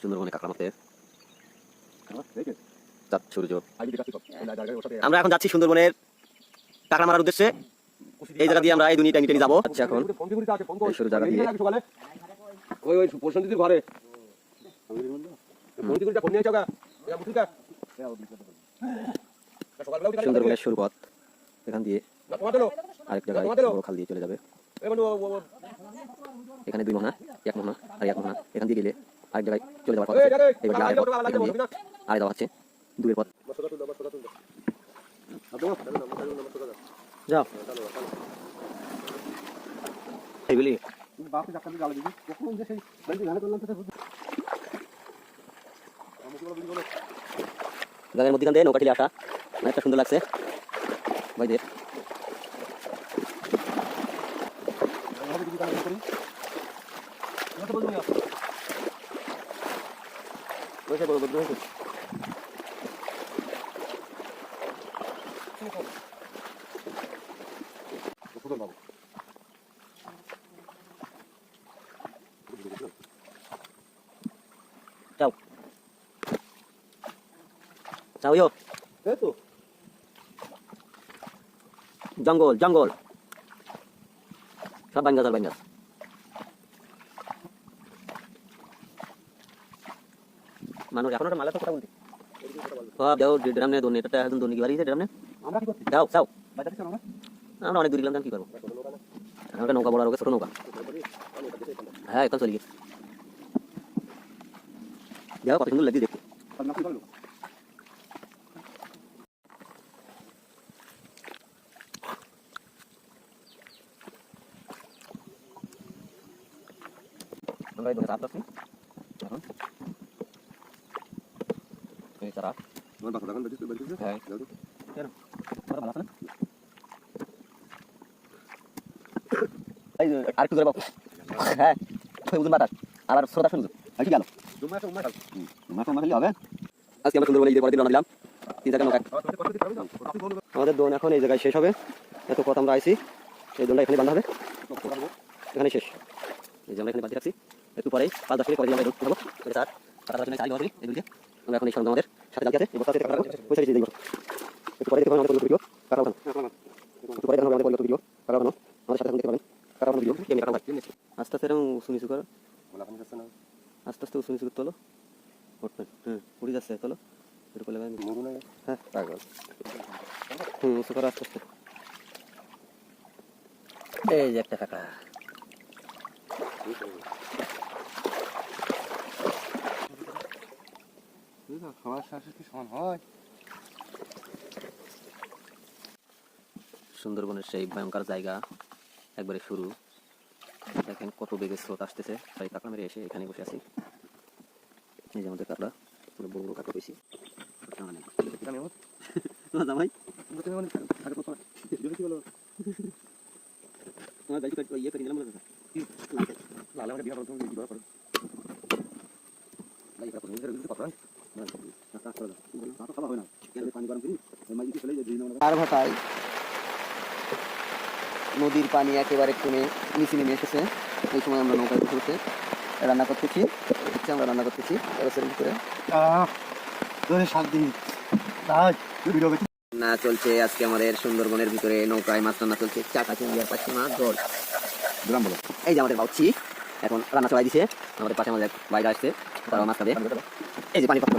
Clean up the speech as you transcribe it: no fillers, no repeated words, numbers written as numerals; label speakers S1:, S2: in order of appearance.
S1: সুন্দরবনে কাঁকড়া মারতে সূর্য। আমরা এখন যাচ্ছি সুন্দরবনের কাঁকড়া মারার উদ্দেশ্যে। এই জায়গা দিয়ে আমরা এই দুনিটা নিতে যাবো। আচ্ছা, এখন শুরু জায়গা দিয়ে সুন্দরবনের শুরু পথ এখান দিয়ে আরেক জায়গায় বড় খাল দিয়ে চলে যাবে। এখানে 2 মোহনা, 1 মোহনা আর 1 মোহনা। এখান দিয়ে গেলে আরেক জায়গায় চলে যাওয়ার পথ আছে। এবার আরেক পথ এখান দিয়ে আরে যাওয়া হচ্ছে দূরের পথ। যাও এইগুলি গাঙের মধ্যখান দিয়ে নৌকা ঠেলে আসা অনেকটা সুন্দর লাগছে ভাইদের। যাও যাও ইয়ো জঙ্গল জঙ্গল সব বাঙ্গাস আর বাঙ্গাস। মানুষ এখন একটা মালা তো কথা বলতে সব যাও ড্রাম নিয়ে দোনে এটা একদম দোনে কি বাড়িয়েছে ড্রাম নিয়ে যাও যাও। আমরা অনেক দূর গেলাম, কি করবো? আমরা নৌকা বড় ছোট নৌকা। হ্যাঁ এখন চলি যাও, কত সুন্দর লাগছে দেখতে। আমরা এই দোনে চাপ আসছি এখন এই চারা হ্যাঁ কেন ভালো আছে না? আর একটু ধরে বাবু। হ্যাঁ বুঝুন বাতাস আবার শ্রোতা শুনছো আর কি গেল হবে। আজকে আমরা সুন্দরবনে ঈদের পরের দিন রওনা দিলাম। 3 জায়গা নৌকা আমাদের দোন এখন এই জায়গায় শেষ হবে। এত কথা আমরা আইছি, এই দোনটা এখানে বাঁধা হবে, এখানে শেষ। এই যে আমরা এখানে বাঁধি রাখছি, একটু পরে 5-10 মিনিট পরে আমরা উঠাবো। স্যার কাটা জন্য চাল দেওয়া এই দুইটা আমরা এখন এই সঙ্গে আমাদের সাথে জালতি আছে এই বস্তা থেকে কাটা পয়সা দিয়ে দিই। একটু পরে দেখবেন আমাদের ভিডিও কাটা ওখানে, একটু পরে দেখবেন আমাদের ভিডিও কাটা ওখানে আমাদের সাথে দেখতে পাবেন কাটা ওখানে ভিডিও কেমন কাটা হয়। আস্তে আস্তে এরকম উঁচু নিচু করো, আস্তে আস্তে উঁচু নিচু তোলো, উঠবেন। উড়ে যাচ্ছে তোলো একটু করলে হ্যাঁ পাগল। উঁচু করো আস্তে আস্তে। এই যে একটা কাঁকড়া সুন্দরবনের সেই ভয়ঙ্কর জায়গা একবারে শুরু। দেখেন কত বেগে স্রোত আসতেছে, তাই কাঁকড়া মেরে এসে এখানে বসে আছি। এই যে আমাদের কাঁকড়া, পুরো বড় বড় কাঁকড়া পেয়েছি। নদীর পানি একেবারে নিচে নেমে এসেছে। এই সময় আমরা নৌকায় বসে রান্না করতেছি। আমরা রান্না করতেছি না চলছে আজকে আমাদের সুন্দরবনের ভিতরে নৌকায় মাছ রান্না চলছে। চাকা চিংড়ি পাচ্ছি মাছ জল গ্রাম বলো। এই যে আমাদের বাউছি এখন রান্না চলাই দিছে। আমাদের পাশে আমাদের বাইরে আসছে, তারা মাছ খাবে। এই যে পানি পাত্র